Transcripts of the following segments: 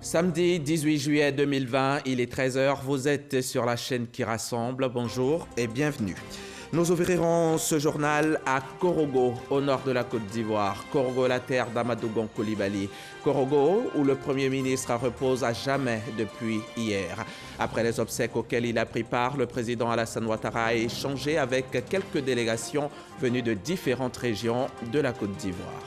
Samedi 18 juillet 2020, il est 13 h, vous êtes sur la chaîne qui rassemble. Bonjour et bienvenue. Nous ouvrirons ce journal à Korogo, au nord de la Côte d'Ivoire. Korogo, la terre d'Amadou Gon Coulibaly. Korogo, où le Premier ministre repose à jamais depuis hier. Après les obsèques auxquelles il a pris part, le président Alassane Ouattara a échangé avec quelques délégations venues de différentes régions de la Côte d'Ivoire.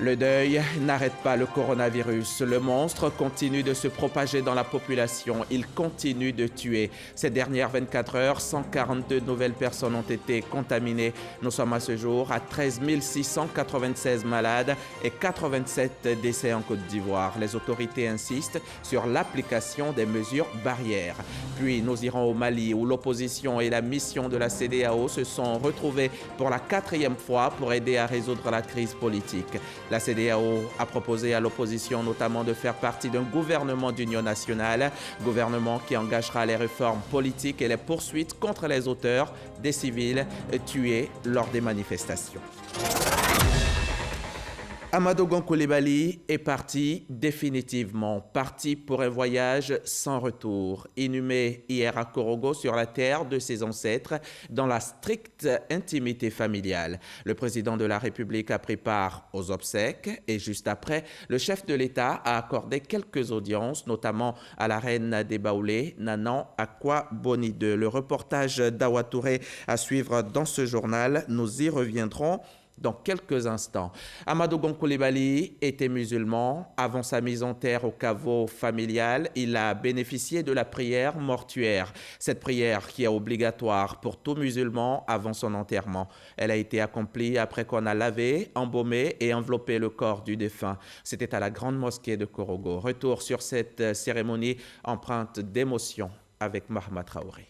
Le deuil n'arrête pas le coronavirus. Le monstre continue de se propager dans la population. Il continue de tuer. Ces dernières 24 heures, 142 nouvelles personnes ont été contaminées. Nous sommes à ce jour à 13 696 malades et 87 décès en Côte d'Ivoire. Les autorités insistent sur l'application des mesures barrières. Puis nous irons au Mali où l'opposition et la mission de la CEDEAO se sont retrouvées pour la 4e fois pour aider à résoudre la crise politique. La CEDEAO a proposé à l'opposition notamment de faire partie d'un gouvernement d'union nationale, gouvernement qui engagera les réformes politiques et les poursuites contre les auteurs des civils tués lors des manifestations. Amadou Gon Coulibaly est parti définitivement, parti pour un voyage sans retour. Inhumé hier à Korogo sur la terre de ses ancêtres, dans la stricte intimité familiale. Le président de la République a pris part aux obsèques et juste après, le chef de l'État a accordé quelques audiences, notamment à la reine des Baoulés, Nanan Akua Boni II. Le reportage d'Awa Touré à suivre dans ce journal, nous y reviendrons dans quelques instants. Amadou Gon Coulibaly était musulman. Avant sa mise en terre au caveau familial, il a bénéficié de la prière mortuaire. Cette prière qui est obligatoire pour tout musulman avant son enterrement. Elle a été accomplie après qu'on a lavé, embaumé et enveloppé le corps du défunt. C'était à la grande mosquée de Korogo. Retour sur cette cérémonie empreinte d'émotion avec Mahama Traoré.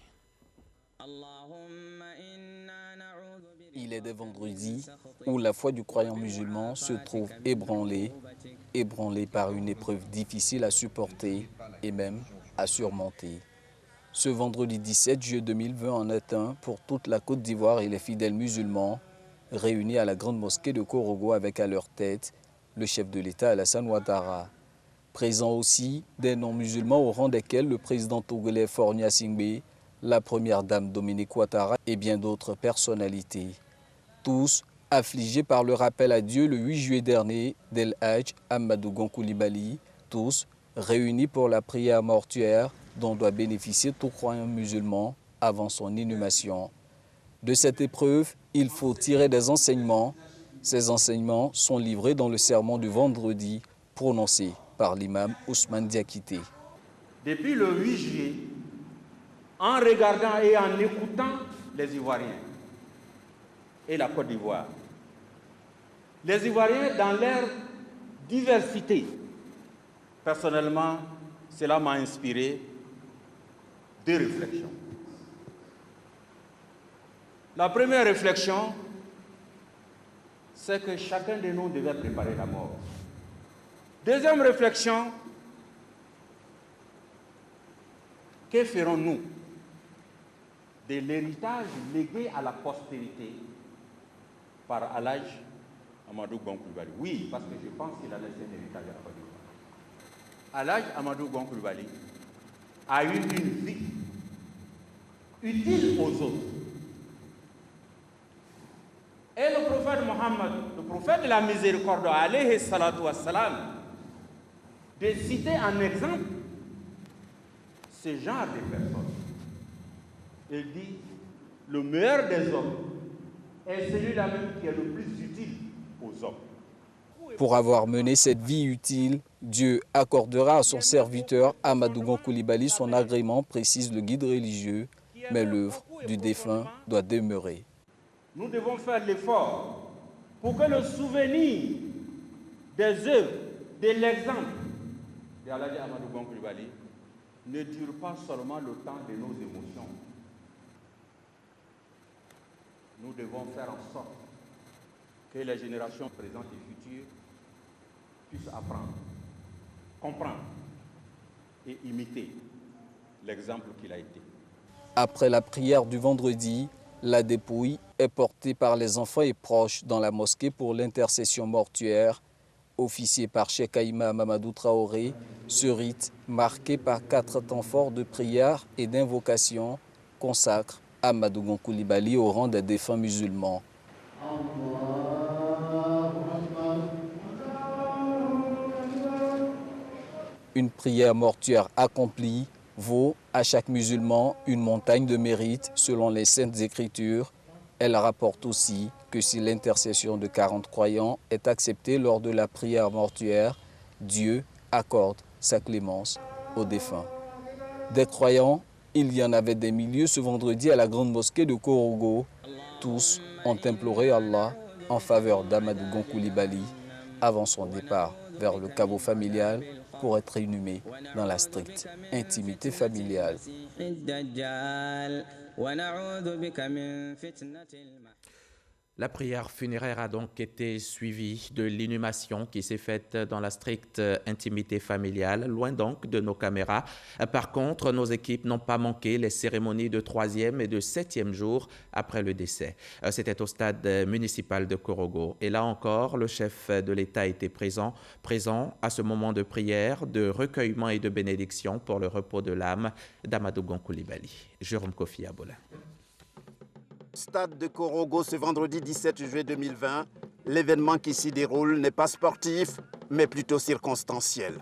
Il est des vendredis où la foi du croyant musulman se trouve ébranlée par une épreuve difficile à supporter et même à surmonter. Ce vendredi 17 juillet 2020 en est un pour toute la Côte d'Ivoire et les fidèles musulmans réunis à la grande mosquée de Korogo avec à leur tête le chef de l'État Alassane Ouattara. Présents aussi des non-musulmans au rang desquels le président togolais Faure Gnassingbé, la première dame Dominique Ouattara et bien d'autres personnalités. Tous affligés par le rappel à Dieu le 8 juillet dernier d'El Hadj Amadou Gon Coulibaly, tous réunis pour la prière mortuaire dont doit bénéficier tout croyant musulman avant son inhumation. De cette épreuve, il faut tirer des enseignements. Ces enseignements sont livrés dans le sermon du vendredi prononcé par l'imam Ousmane Diakité. Depuis le 8 juillet, en regardant et en écoutant les Ivoiriens et la Côte d'Ivoire, les Ivoiriens dans leur diversité, personnellement, cela m'a inspiré 2 réflexions. La première réflexion, c'est que chacun de nous devait préparer la mort. Deuxième réflexion, que ferons-nous de l'héritage légué à la postérité par Alhaj Amadou Gon Coulibaly? Oui, parce que je pense qu'il a laissé un héritage à la Côte d'Ivoire. Alhaj Amadou Gon Coulibaly a eu une vie utile aux autres. Et le prophète Mohammed, le prophète de la miséricorde, alayhi salatu wassalam, de citer en exemple ce genre de personnes. Il dit, le meilleur des hommes est celui-là même qui est le plus utile aux hommes. Pour avoir mené cette vie utile, Dieu accordera à son serviteur Amadou Gon Coulibaly son agrément, précise le guide religieux, mais l'œuvre du défunt doit demeurer. Nous devons faire l'effort pour que le souvenir des œuvres, de l'exemple d'Alhaj Amadou Gon Coulibaly ne dure pas seulement le temps de nos émotions. Nous devons faire en sorte que les générations présentes et futures puissent apprendre, comprendre et imiter l'exemple qu'il a été. Après la prière du vendredi, la dépouille est portée par les enfants et proches dans la mosquée pour l'intercession mortuaire officié par Cheikh Haïma Mamadou Traoré, ce rite, marqué par 4 temps forts de prière et d'invocation, consacre Amadou Gon Coulibaly au rang des défunts musulmans. Une prière mortuaire accomplie vaut à chaque musulman une montagne de mérite selon les Saintes Écritures. Elle rapporte aussi que si l'intercession de 40 croyants est acceptée lors de la prière mortuaire, Dieu accorde sa clémence aux défunts. Des croyants, il y en avait des milliers ce vendredi à la grande mosquée de Korogo. Tous ont imploré Allah en faveur d'Amadou Gon Coulibaly avant son départ vers le caveau familial pour être inhumé dans la stricte intimité familiale. La prière funéraire a donc été suivie de l'inhumation qui s'est faite dans la stricte intimité familiale, loin donc de nos caméras. Par contre, nos équipes n'ont pas manqué les cérémonies de 3e et de 7e jour après le décès. C'était au stade municipal de Korogo. Et là encore, le chef de l'État était présent à ce moment de prière, de recueillement et de bénédiction pour le repos de l'âme d'Amadou Gon Coulibaly. Jérôme Kofi Abolin. Stade de Korogo ce vendredi 17 juillet 2020, l'événement qui s'y déroule n'est pas sportif, mais plutôt circonstanciel.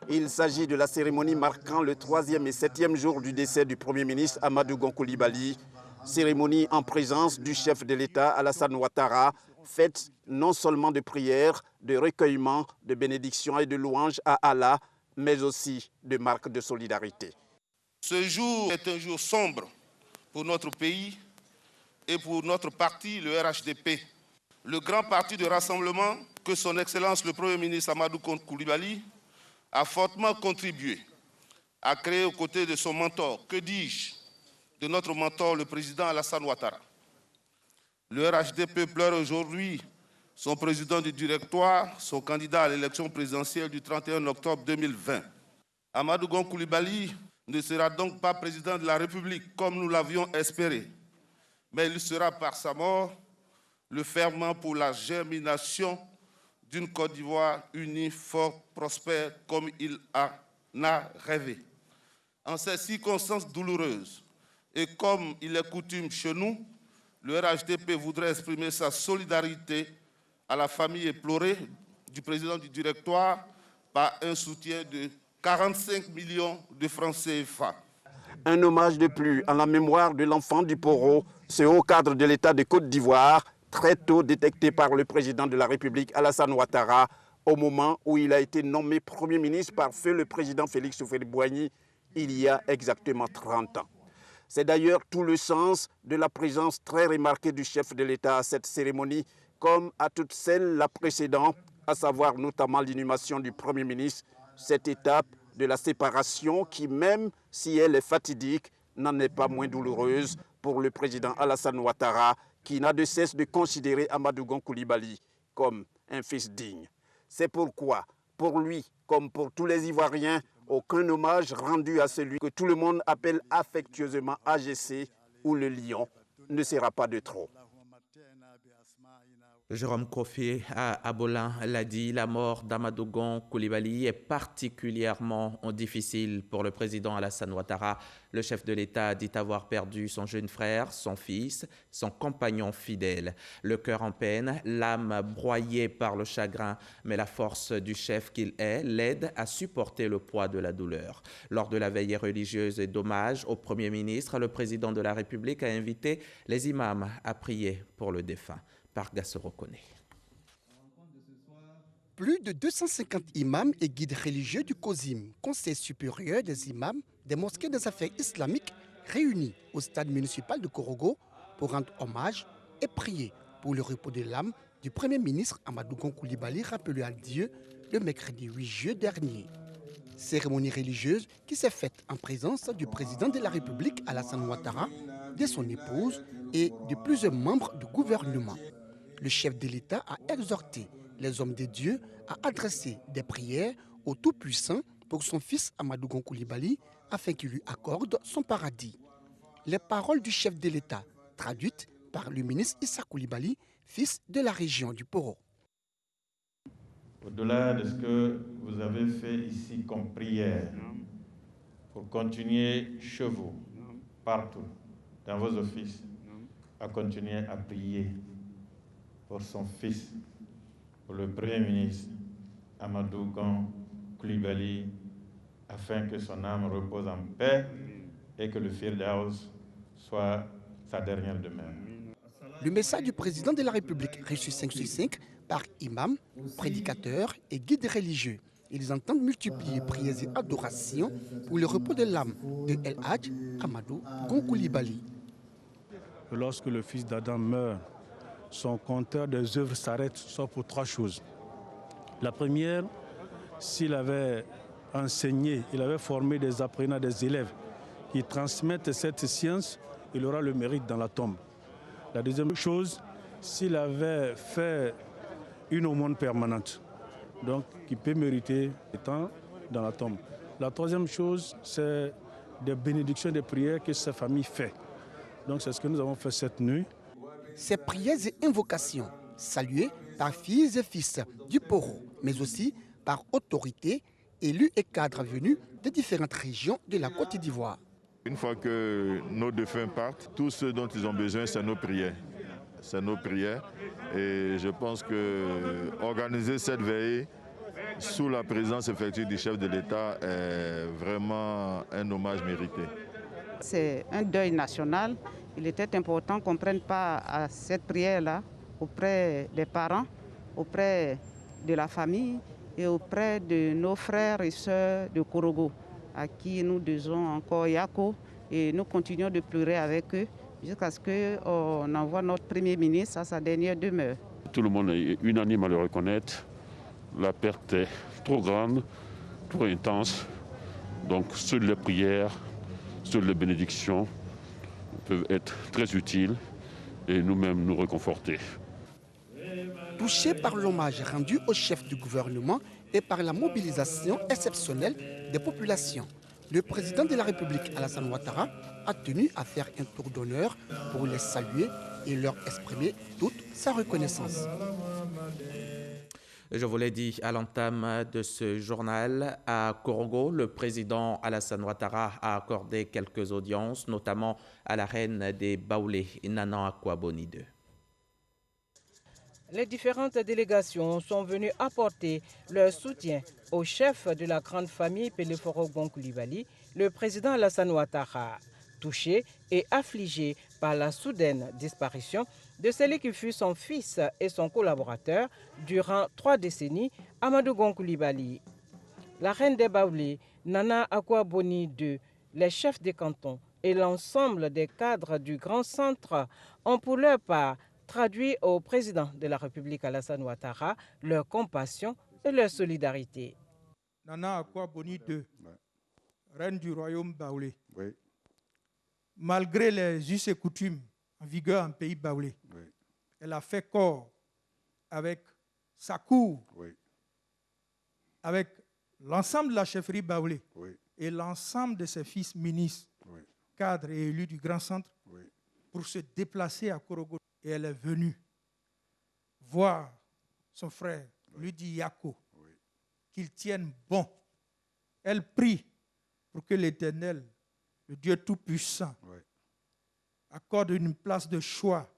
Il s'agit de la cérémonie marquant le 3e et 7e jour du décès du Premier ministre Amadou Gon Coulibaly, cérémonie en présence du chef de l'État Alassane Ouattara, faite non seulement de prières, de recueillement, de bénédictions et de louanges à Allah, mais aussi de marques de solidarité. Ce jour est un jour sombre pour notre pays et pour notre parti, le RHDP. Le grand parti de rassemblement que son Excellence le Premier ministre Amadou Gon Coulibaly a fortement contribué à créer aux côtés de son mentor, que dis-je, de notre mentor, le président Alassane Ouattara. Le RHDP pleure aujourd'hui son président du directoire, son candidat à l'élection présidentielle du 31 octobre 2020. Amadou Gon Coulibaly ne sera donc pas président de la République comme nous l'avions espéré, mais il sera par sa mort le ferment pour la germination d'une Côte d'Ivoire unie, forte, prospère, comme il en a rêvé. En ces circonstances douloureuses, et comme il est coutume chez nous, le RHDP voudrait exprimer sa solidarité à la famille éplorée du président du directoire par un soutien de 45 millions de francs CFA. Un hommage de plus en la mémoire de l'enfant du Poro, ce haut cadre de l'État de Côte d'Ivoire, très tôt détecté par le président de la République Alassane Ouattara, au moment où il a été nommé Premier ministre par feu le président Félix Houphouët-Boigny il y a exactement 30 ans. C'est d'ailleurs tout le sens de la présence très remarquée du chef de l'État à cette cérémonie, comme à toutes celles la précédant, à savoir notamment l'inhumation du Premier ministre, cette étape de la séparation qui, même si elle est fatidique, n'en est pas moins douloureuse pour le président Alassane Ouattara, qui n'a de cesse de considérer Amadou Gon Coulibaly comme un fils digne. C'est pourquoi, pour lui, comme pour tous les Ivoiriens, aucun hommage rendu à celui que tout le monde appelle affectueusement AGC ou le lion ne sera pas de trop. Jérôme Kofi Abolin l'a dit, la mort d'Amadou Gon Coulibaly est particulièrement difficile pour le président Alassane Ouattara. Le chef de l'État dit avoir perdu son jeune frère, son fils, son compagnon fidèle. Le cœur en peine, l'âme broyée par le chagrin, mais la force du chef qu'il est l'aide à supporter le poids de la douleur. Lors de la veillée religieuse et d'hommage au Premier ministre, le président de la République a invité les imams à prier pour le défunt. Plus de 250 imams et guides religieux du COSIM, Conseil supérieur des imams des mosquées des affaires islamiques, réunis au stade municipal de Korogo pour rendre hommage et prier pour le repos de l'âme du Premier ministre Amadou Gon Coulibaly rappelé à Dieu le mercredi 8 juillet dernier. Cérémonie religieuse qui s'est faite en présence du président de la République Alassane Ouattara, de son épouse et de plusieurs membres du gouvernement. Le chef de l'État a exhorté les hommes de Dieu à adresser des prières au Tout-Puissant pour son fils Amadou Gon Coulibaly afin qu'il lui accorde son paradis. Les paroles du chef de l'État, traduites par le ministre Issa Coulibaly, fils de la région du Poro. au-delà de ce que vous avez fait ici comme prière, pour continuer chez vous, partout, dans vos offices, à continuer à prier pour son fils, pour le Premier ministre Amadou Gon Coulibaly, afin que son âme repose en paix et que le Firdaus soit sa dernière demeure. Le message du président de la République reçu 5 sur 5 par imams, prédicateurs et guides religieux. Ils entendent multiplier prières et adorations pour le repos de l'âme de El Hadj Amadou Gon Coulibaly. Lorsque le fils d'Adam meurt, son compteur des œuvres s'arrête sauf pour 3 choses. La première, s'il avait enseigné, il avait formé des apprenants, des élèves qui transmettent cette science, il aura le mérite dans la tombe. La deuxième chose, s'il avait fait une aumône permanente, donc qui peut mériter étant dans la tombe. La troisième chose, c'est des bénédictions, des prières que sa famille fait. Donc c'est ce que nous avons fait cette nuit. Ces prières et invocations, saluées par filles et fils du Poro, mais aussi par autorités, élus et cadres venus de différentes régions de la Côte d'Ivoire. Une fois que nos défunts partent, tout ce dont ils ont besoin, c'est nos prières. C'est nos prières. Et je pense que organiser cette veillée sous la présence effective du chef de l'État est vraiment un hommage mérité. C'est un deuil national. Il était important qu'on prenne part à cette prière-là auprès des parents, auprès de la famille et auprès de nos frères et sœurs de Korogo, à qui nous disons encore Yako, et nous continuons de pleurer avec eux jusqu'à ce qu'on envoie notre Premier ministre à sa dernière demeure. Tout le monde est unanime à le reconnaître. La perte est trop grande, trop intense. Donc seules les prières, seules les bénédictions peuvent être très utiles et nous-mêmes nous réconforter. Touché par l'hommage rendu au chef du gouvernement et par la mobilisation exceptionnelle des populations, le président de la République, Alassane Ouattara, a tenu à faire un tour d'honneur pour les saluer et leur exprimer toute sa reconnaissance. Je vous l'ai dit à l'entame de ce journal, à Korogo, le président Alassane Ouattara a accordé quelques audiences, notamment à la reine des Baoulés, Nana Akua-Boni II. Les différentes délégations sont venues apporter leur soutien au chef de la grande famille Peleforo Gon Coulibaly, le président Alassane Ouattara, touché et affligé par la soudaine disparition de celui qui fut son fils et son collaborateur durant 3 décennies, Amadou Gon Coulibaly. La reine des Baoulés, Nana Akua-Boni II, les chefs des cantons et l'ensemble des cadres du grand centre ont pour leur part traduit au président de la République Alassane Ouattara leur compassion et leur solidarité. Nana Akua-Boni II, reine du royaume baoulé. Oui. Malgré les us et coutumes en vigueur en pays baoulé, oui, elle a fait corps avec sa cour, oui, avec l'ensemble de la chefferie baoulé, oui, et l'ensemble de ses fils ministres, oui, cadres et élus du grand centre, oui, pour se déplacer à Korogo. Et elle est venue voir son frère, oui, lui dit Yako, oui, qu'il tienne bon. Elle prie pour que l'Éternel, le Dieu Tout-Puissant, oui, accorde une place de choix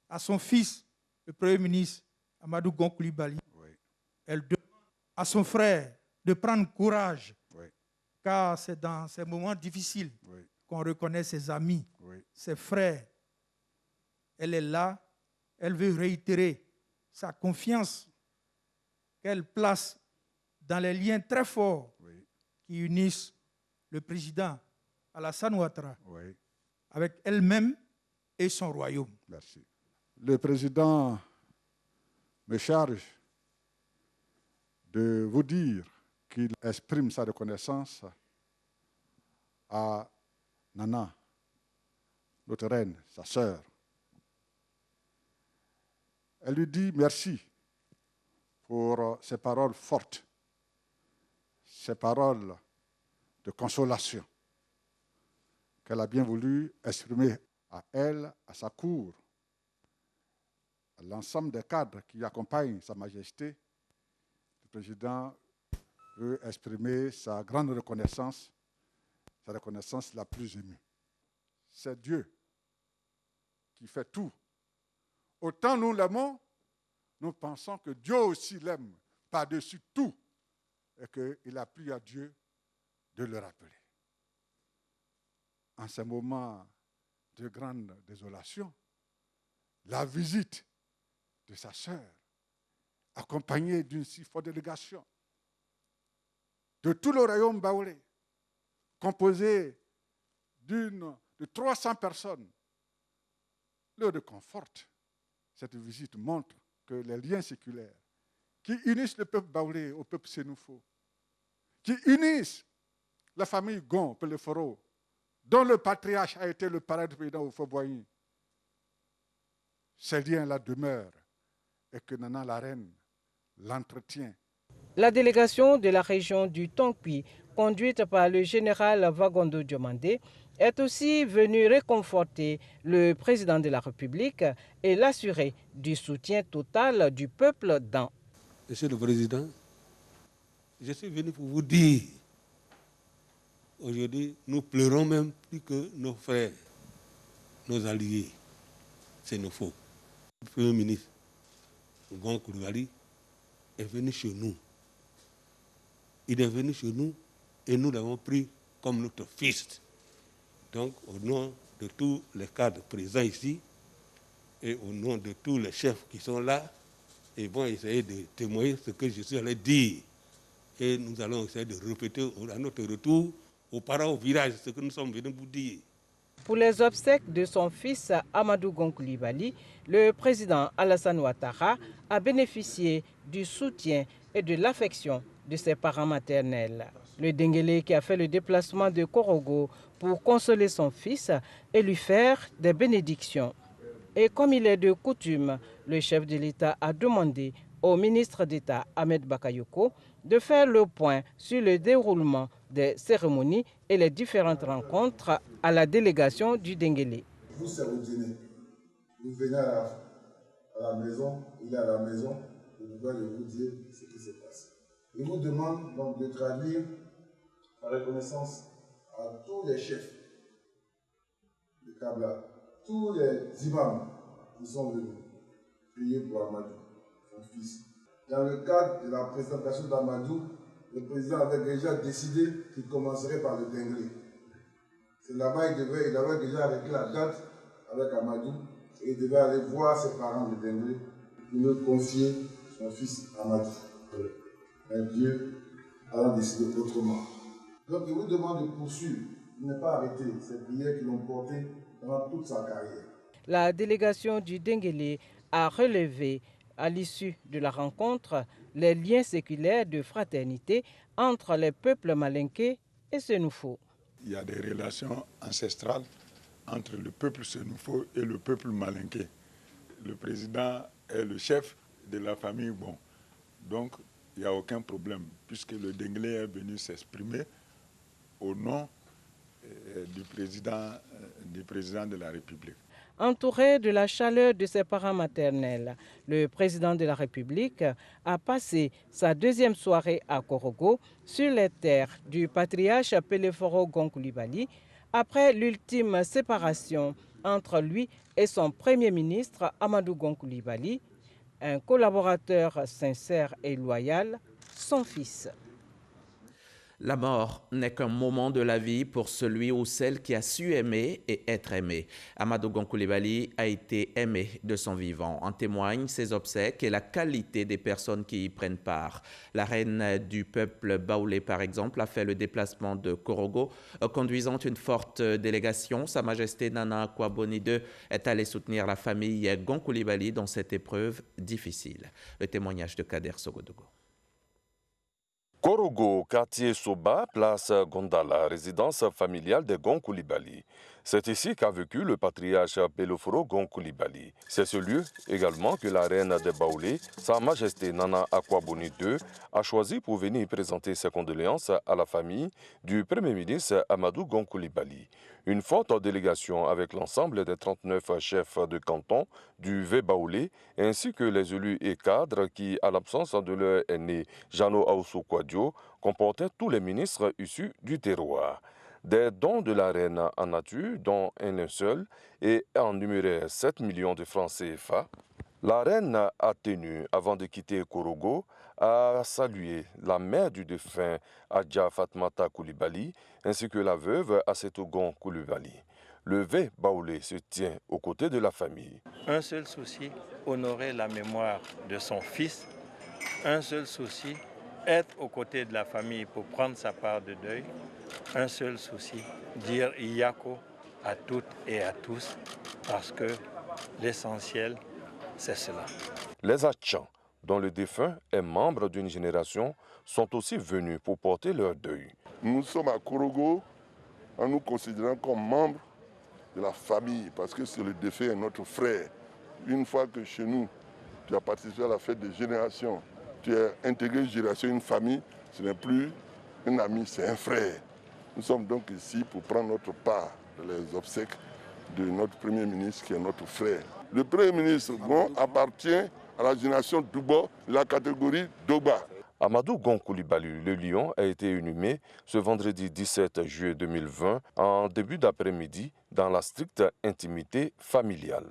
à son fils, le Premier ministre Amadou Gon Coulibaly. Oui. Elle demande à son frère de prendre courage, oui, car c'est dans ces moments difficiles, oui, qu'on reconnaît ses amis, oui, ses frères. Elle est là, elle veut réitérer sa confiance qu'elle place dans les liens très forts, oui, qui unissent le président Alassane Ouattara, oui, avec elle-même et son royaume. Merci. Le président me charge de vous dire qu'il exprime sa reconnaissance à Nana, notre reine, sa sœur. Elle lui dit merci pour ses paroles fortes, ses paroles de consolation qu'elle a bien voulu exprimer à elle, à sa cour, à l'ensemble des cadres qui accompagnent Sa Majesté président veut exprimer sa grande reconnaissance, sa reconnaissance la plus émue. C'est Dieu qui fait tout. Autant nous l'aimons, nous pensons que Dieu aussi l'aime par-dessus tout et qu'il a plu à Dieu de le rappeler. En ce moment de grande désolation, la visite de sa sœur, accompagnée d'une si forte délégation de tout le royaume baoulé, composé de 300 personnes, le réconforte. Cette visite montre que les liens séculaires qui unissent le peuple baoulé au peuple sénoufo, qui unissent la famille Gon, Peleforo, dont le patriarche a été le parrain du président Houphouët-Boigny, ces liens-là demeurent et que Nana la reine l'entretient. La délégation de la région du Tongpi, conduite par le général Wagondo Diomandé, est aussi venue réconforter le président de la République et l'assurer du soutien total du peuple dans. Monsieur le Président, je suis venu pour vous dire, aujourd'hui, nous pleurons même plus que nos frères, nos alliés. C'est nos faux. Le Premier ministre, Gon Coulibaly, est venu chez nous. Il est venu chez nous et nous l'avons pris comme notre fils. Donc, au nom de tous les cadres présents ici et au nom de tous les chefs qui sont là, ils vont essayer de témoigner ce que je suis allé dire. Et nous allons essayer de répéter à notre retour aux parents au village ce que nous sommes venus vous dire. Pour les obsèques de son fils Amadou Gon Coulibaly, le président Alassane Ouattara a bénéficié du soutien et de l'affection de ses parents maternels. Le Denguélé qui a fait le déplacement de Korogo pour consoler son fils et lui faire des bénédictions. Et comme il est de coutume, le chef de l'État a demandé au ministre d'État Ahmed Bakayoko de faire le point sur le déroulement des cérémonies et les différentes rencontres à la délégation du Denguélé. Vous, c'est au dîner. Vous venez à la maison, il est à la maison, je dois vous dire ce qui se passe. Il vous demande donc de traduire la reconnaissance à tous les chefs de Kabla, tous les imams qui sont venus prier pour Amadou, son fils. Dans le cadre de la présentation d'Amadou, le président avait déjà décidé qu'il commencerait par le Denguélé. C'est là-bas il avait déjà arrêté la date avec Amadou et il devait aller voir ses parents de Denguélé pour lui confier son fils Amadou. Mais Dieu a décidé autrement. Donc il vous demande de poursuivre, de ne pas arrêter ces prières qui l'ont porté pendant toute sa carrière. La délégation du Denguélé a relevé à l'issue de la rencontre les liens séculaires de fraternité entre les peuples malinké et sénoufo. Il y a des relations ancestrales entre le peuple sénoufo et le peuple malinké. Le président est le chef de la famille Bon. Donc, il n'y a aucun problème, puisque le Denguélé est venu s'exprimer au nom du président de la République. Entouré de la chaleur de ses parents maternels, le président de la République a passé sa deuxième soirée à Korogo, sur les terres du patriarche Peleforo Gon Coulibaly, après l'ultime séparation entre lui et son premier ministre Amadou Gon Coulibaly, un collaborateur sincère et loyal, son fils. La mort n'est qu'un moment de la vie pour celui ou celle qui a su aimer et être aimé. Amadou Gon Coulibaly a été aimé de son vivant. En témoignent ses obsèques et la qualité des personnes qui y prennent part. La reine du peuple baoulé, par exemple, a fait le déplacement de Korogo, conduisant une forte délégation. Sa Majesté Nana Akua-Boni II est allée soutenir la famille Gon Coulibaly dans cette épreuve difficile. Le témoignage de Kader Sogodogo. Korogo, quartier Soba, place Gondala, résidence familiale de Gon Coulibaly. C'est ici qu'a vécu le patriarche Peloforo Gon Coulibaly. C'est ce lieu également que la reine des Baoulés, Sa Majesté Nana Akwa-Boni II, a choisi pour venir présenter ses condoléances à la famille du Premier ministre Amadou Gon Coulibaly. Une forte délégation avec l'ensemble des 39 chefs de canton du V-Baoulé ainsi que les élus et cadres qui, à l'absence de leur aîné Jano Aoussou Kouadio, comportaient tous les ministres issus du terroir. Des dons de la reine en nature, dont un seul, et en numéraire 7 millions de francs CFA. La reine a tenu, avant de quitter Korogo, à saluer la mère du défunt Adja Fatmata Coulibaly, ainsi que la veuve Assetou Gon Coulibaly. Le V-Baoulé se tient aux côtés de la famille. Un seul souci, honorer la mémoire de son fils. Un seul souci, être aux côtés de la famille pour prendre sa part de deuil. Un seul souci, dire Iyako à toutes et à tous, parce que l'essentiel, c'est cela. Les Atchans, dont le défunt est membre d'une génération, sont aussi venus pour porter leur deuil. Nous sommes à Korogo en nous considérant comme membres de la famille, parce que c'est le défunt est notre frère. Une fois que chez nous, tu as participé à la fête des générations, tu es intégré une génération, une famille, ce n'est plus un ami, c'est un frère. Nous sommes donc ici pour prendre notre part dans les obsèques de notre Premier ministre qui est notre frère. Le Premier ministre Gon appartient à la génération Doubo, la catégorie Doba. Amadou Gon Coulibaly, le lion, a été inhumé ce vendredi 17 juillet 2020 en début d'après-midi dans la stricte intimité familiale.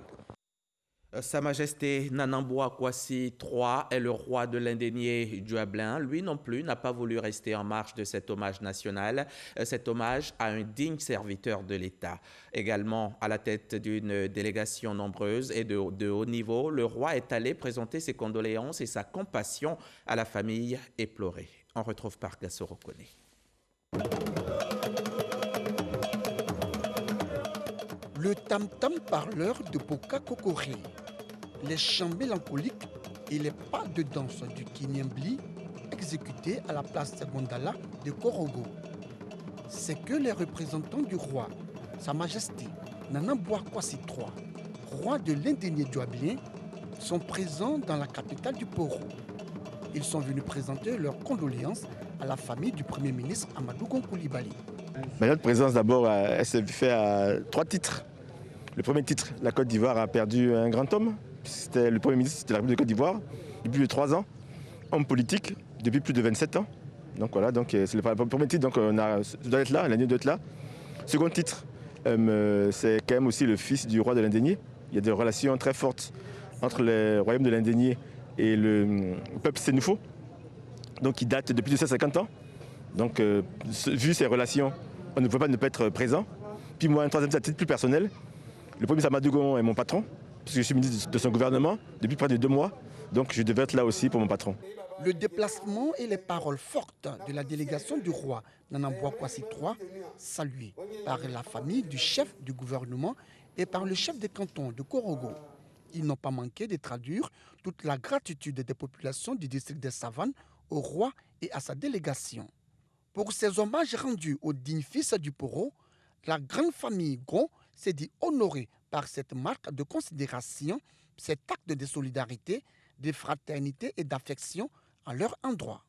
Sa Majesté Nanamboa Kwasi III est le roi de l'Indénié Djuablin. Lui non plus n'a pas voulu rester en marge de cet hommage national, cet hommage à un digne serviteur de l'État. Également à la tête d'une délégation nombreuse et de haut niveau, le roi est allé présenter ses condoléances et sa compassion à la famille éplorée. On retrouve par Gassoro Kone. Le tam-tam parleur de Boka Kokori, les chants mélancoliques et les pas de danse du Kinyambli exécutés à la place Gondala de Korogo. C'est que les représentants du roi, Sa Majesté Nanamboa Kwasi III, roi de l'Indénié Djuablien, sont présents dans la capitale du Poro. Ils sont venus présenter leurs condoléances à la famille du Premier ministre Amadou Gon Coulibaly. Notre présence d'abord, elle s'est fait à 3 titres. Le premier titre, la Côte d'Ivoire a perdu un grand homme. C'était le Premier ministre de la République de Côte d'Ivoire depuis plus de 3 ans. Homme politique depuis plus de 27 ans. Donc voilà, donc c'est le premier titre, donc ça doit être là, l'Indénié doit être là. Second titre, c'est quand même aussi le fils du roi de l'Indénié. Il y a des relations très fortes entre le royaume de l'Indénié et le peuple sénoufo, donc qui date depuis 250 ans. Donc vu ces relations, on ne pouvait pas ne pas être présent. Puis moi, un troisième titre plus personnel, le Premier ministre Amadou Gon est mon patron, puisque je suis ministre de son gouvernement depuis près de 2 mois, donc je devais être là aussi pour mon patron. Le déplacement et les paroles fortes de la délégation du roi Nanamboa Kwasi III, saluées par la famille du chef du gouvernement et par le chef des cantons de Korogo. Ils n'ont pas manqué de traduire toute la gratitude des populations du district des Savanes au roi et à sa délégation. Pour ces hommages rendus au digne fils du Poro, la grande famille Gon s'est dit honorée par cette marque de considération, cet acte de solidarité, de fraternité et d'affection à leur endroit.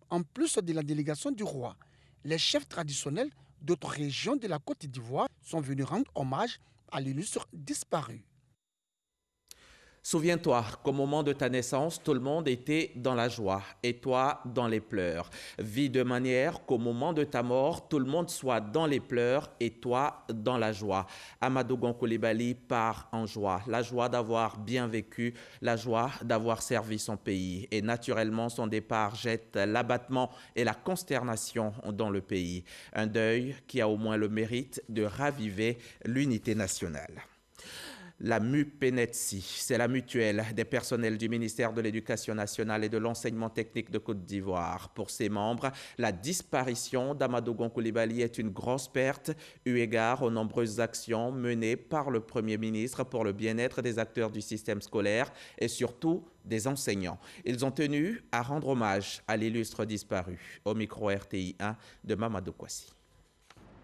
En plus de la délégation du roi, les chefs traditionnels d'autres régions de la Côte d'Ivoire sont venus rendre hommage à l'illustre disparu. Souviens-toi qu'au moment de ta naissance, tout le monde était dans la joie et toi dans les pleurs. Vis de manière qu'au moment de ta mort, tout le monde soit dans les pleurs et toi dans la joie. Amadou Gon Coulibaly part en joie. La joie d'avoir bien vécu, la joie d'avoir servi son pays. Et naturellement, son départ jette l'abattement et la consternation dans le pays. Un deuil qui a au moins le mérite de raviver l'unité nationale. La MUPENETSI, c'est la mutuelle des personnels du ministère de l'Éducation nationale et de l'enseignement technique de Côte d'Ivoire. Pour ses membres, la disparition d'Amadou Gon Coulibaly est une grosse perte, eu égard aux nombreuses actions menées par le Premier ministre pour le bien-être des acteurs du système scolaire et surtout des enseignants. Ils ont tenu à rendre hommage à l'illustre disparu. Au micro RTI 1 de Mamadou Kwasi.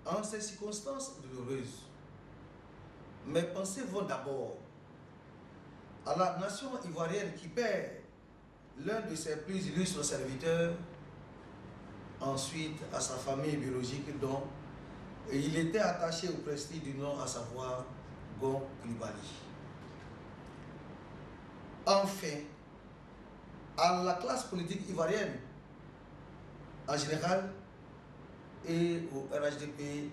En ces circonstances douloureuses, Mes pensées vont d'abord à la nation ivoirienne qui perd l'un de ses plus illustres serviteurs, ensuite à sa famille biologique dont il était attaché au prestige du nom, à savoir Gon Coulibaly. Enfin, à la classe politique ivoirienne en général et au RHDP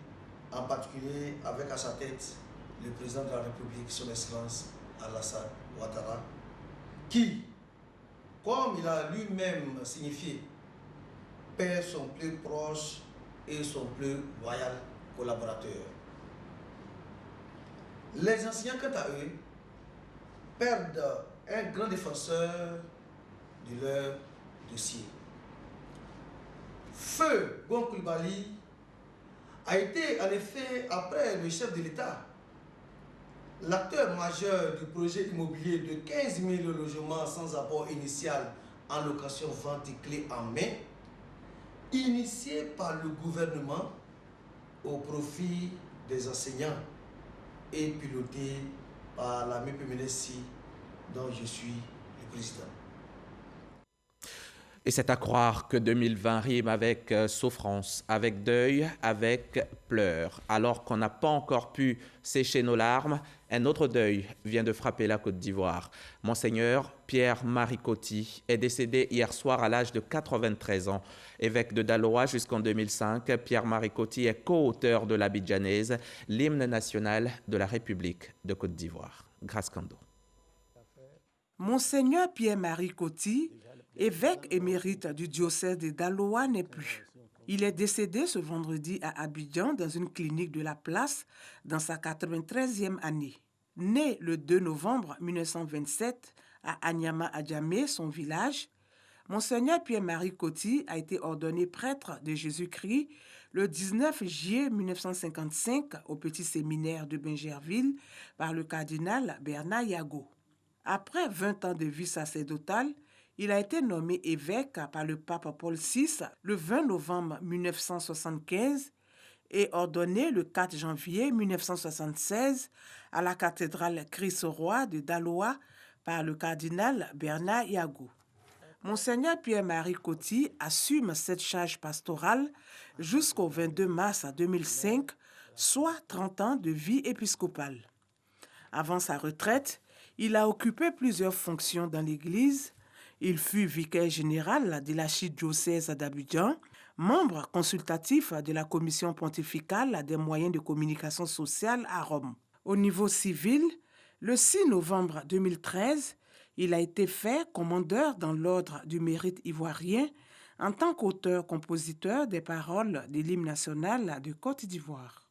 en particulier, avec à sa tête le président de la République, son Excellence Alassane Ouattara, qui, comme il a lui-même signifié, perd son plus proche et son plus loyal collaborateur. Les enseignants, quant à eux, perdent un grand défenseur de leur dossier. Feu Gon Coulibaly a été en effet, après le chef de l'État, l'acteur majeur du projet immobilier de 15 000 logements sans apport initial en location vente et clé en main, initié par le gouvernement au profit des enseignants et piloté par l'ami Pemenesi, dont je suis le président. Et c'est à croire que 2020 rime avec souffrance, avec deuil, avec pleurs. Alors qu'on n'a pas encore pu sécher nos larmes, un autre deuil vient de frapper la Côte d'Ivoire. Monseigneur Pierre-Marie Coty est décédé hier soir à l'âge de 93 ans. Évêque de Daloa jusqu'en 2005, Pierre-Marie Coty est co-auteur de l'Abidjanaise, l'hymne national de la République de Côte d'Ivoire. Grâce Kando. Monseigneur Pierre-Marie Coty, évêque émérite du diocèse de Daloa, n'est plus. Il est décédé ce vendredi à Abidjan dans une clinique de la place dans sa 93e année. Né le 2 novembre 1927 à Anyama-Adjamé, son village, Monseigneur Pierre-Marie Coty a été ordonné prêtre de Jésus-Christ le 19 juillet 1955 au petit séminaire de Bingerville par le cardinal Bernard Yago. Après 20 ans de vie sacerdotale, il a été nommé évêque par le pape Paul VI le 20 novembre 1975 et ordonné le 4 janvier 1976 à la cathédrale Christ-Roi de Daloa par le cardinal Bernard Yago. Monseigneur Pierre-Marie Coty assume cette charge pastorale jusqu'au 22 mars 2005, soit 30 ans de vie épiscopale. Avant sa retraite, il a occupé plusieurs fonctions dans l'Église. Il fut vicaire général de l'archidiocèse d'Abidjan, membre consultatif de la Commission pontificale des moyens de communication sociale à Rome. Au niveau civil, le 6 novembre 2013, il a été fait commandeur dans l'Ordre du Mérite ivoirien en tant qu'auteur-compositeur des paroles de l'hymne national de Côte d'Ivoire.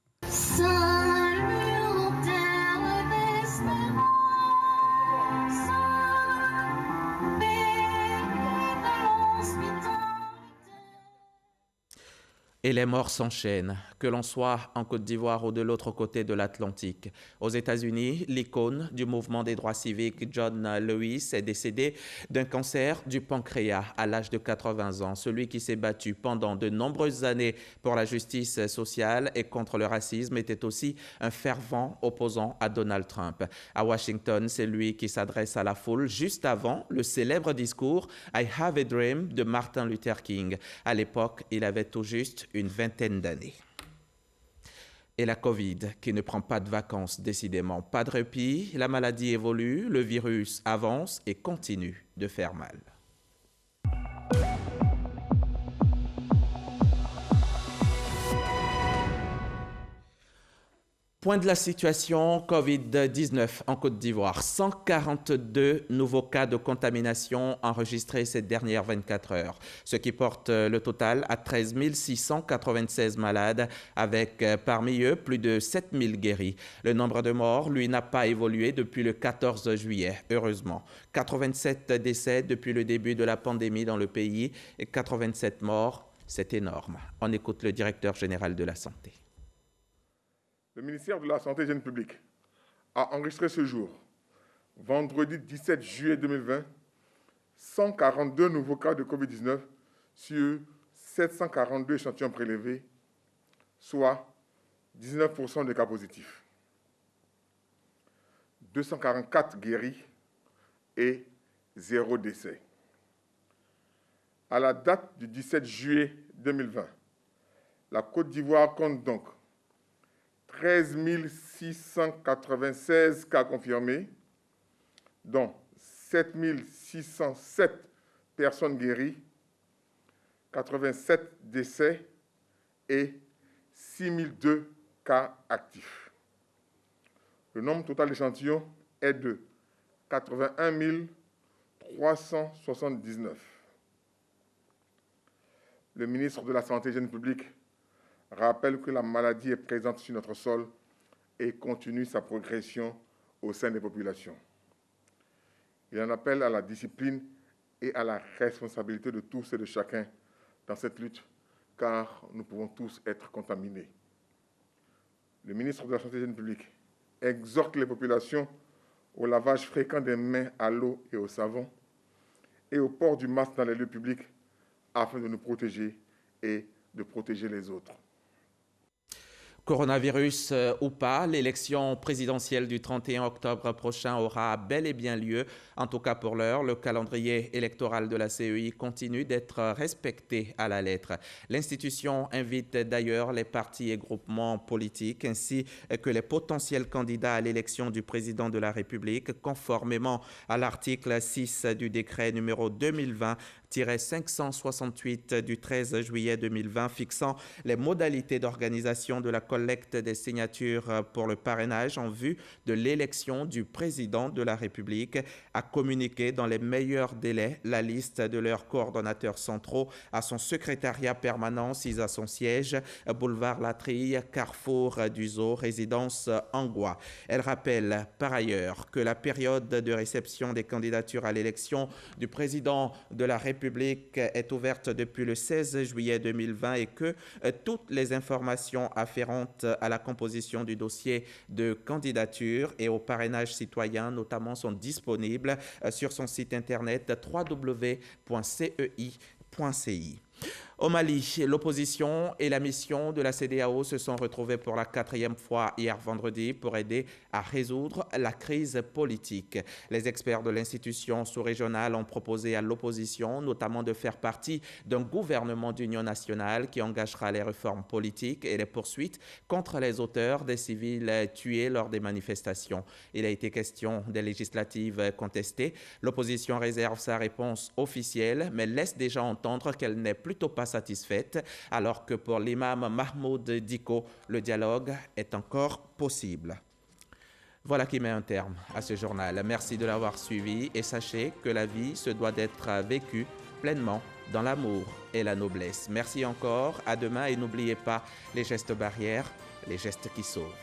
Et les morts s'enchaînent, que l'on soit en Côte d'Ivoire ou de l'autre côté de l'Atlantique. Aux États-Unis, l'icône du mouvement des droits civiques, John Lewis, est décédé d'un cancer du pancréas à l'âge de 80 ans. Celui qui s'est battu pendant de nombreuses années pour la justice sociale et contre le racisme était aussi un fervent opposant à Donald Trump. À Washington, c'est lui qui s'adresse à la foule juste avant le célèbre discours « I have a dream » de Martin Luther King. À l'époque, il avait tout juste une vingtaine d'années. Et la Covid qui ne prend pas de vacances, décidément. Pas de répit, la maladie évolue, le virus avance et continue de faire mal. Point de la situation Covid-19 en Côte d'Ivoire. 142 nouveaux cas de contamination enregistrés ces dernières 24 heures, ce qui porte le total à 13 696 malades, avec parmi eux plus de 7 000 guéris. Le nombre de morts, lui, n'a pas évolué depuis le 14 juillet, heureusement. 87 décès depuis le début de la pandémie dans le pays et 87 morts, c'est énorme. On écoute le directeur général de la Santé. Le ministère de la Santé et de l'Hygiène publique a enregistré ce jour, vendredi 17 juillet 2020, 142 nouveaux cas de Covid-19 sur 742 échantillons prélevés, soit 19% des cas positifs. 244 guéris et 0 décès. À la date du 17 juillet 2020, la Côte d'Ivoire compte donc 13 696 cas confirmés, dont 7 607 personnes guéries, 87 décès et 6 002 cas actifs. Le nombre total d'échantillons est de 81 379. Le ministre de la Santé et de l'Hygiène publique rappelle que la maladie est présente sur notre sol et continue sa progression au sein des populations. Il en appelle à la discipline et à la responsabilité de tous et de chacun dans cette lutte, car nous pouvons tous être contaminés. Le ministre de la Santé et de l'Hygiène publique exhorte les populations au lavage fréquent des mains à l'eau et au savon et au port du masque dans les lieux publics afin de nous protéger et de protéger les autres. Coronavirus ou pas, l'élection présidentielle du 31 octobre prochain aura bel et bien lieu. En tout cas pour l'heure, le calendrier électoral de la CEI continue d'être respecté à la lettre. L'institution invite d'ailleurs les partis et groupements politiques ainsi que les potentiels candidats à l'élection du président de la République, conformément à l'article 6 du décret numéro 2020-568 du 13 juillet 2020 fixant les modalités d'organisation de la collecte des signatures pour le parrainage en vue de l'élection du président de la République, à communiquer dans les meilleurs délais la liste de leurs coordonnateurs centraux à son secrétariat permanent, à son siège, boulevard Latrille, carrefour d'Uzo, résidence Angois. Elle rappelle par ailleurs que la période de réception des candidatures à l'élection du président de la République est ouverte depuis le 16 juillet 2020 et que toutes les informations afférentes à la composition du dossier de candidature et au parrainage citoyen notamment sont disponibles sur son site internet www.cei.ci. Au Mali, l'opposition et la mission de la CEDEAO se sont retrouvées pour la 4e fois hier vendredi pour aider à résoudre la crise politique. Les experts de l'institution sous-régionale ont proposé à l'opposition notamment de faire partie d'un gouvernement d'union nationale qui engagera les réformes politiques et les poursuites contre les auteurs des civils tués lors des manifestations. Il a été question des législatives contestées. L'opposition réserve sa réponse officielle mais laisse déjà entendre qu'elle n'est plutôt pas satisfaite, alors que pour l'imam Mahmoud Diko, le dialogue est encore possible. Voilà qui met un terme à ce journal. Merci de l'avoir suivi et sachez que la vie se doit d'être vécue pleinement dans l'amour et la noblesse. Merci encore, à demain et n'oubliez pas les gestes barrières, les gestes qui sauvent.